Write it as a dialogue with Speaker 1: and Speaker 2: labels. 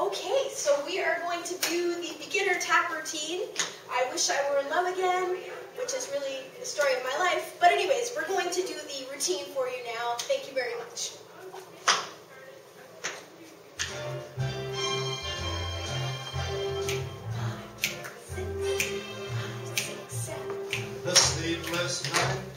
Speaker 1: Okay, so we are going to do the beginner tap routine. I wish I were in love again, which is really the story of my life. But anyways, we're going to do the routine for you now. Thank you very much.
Speaker 2: The sleepless night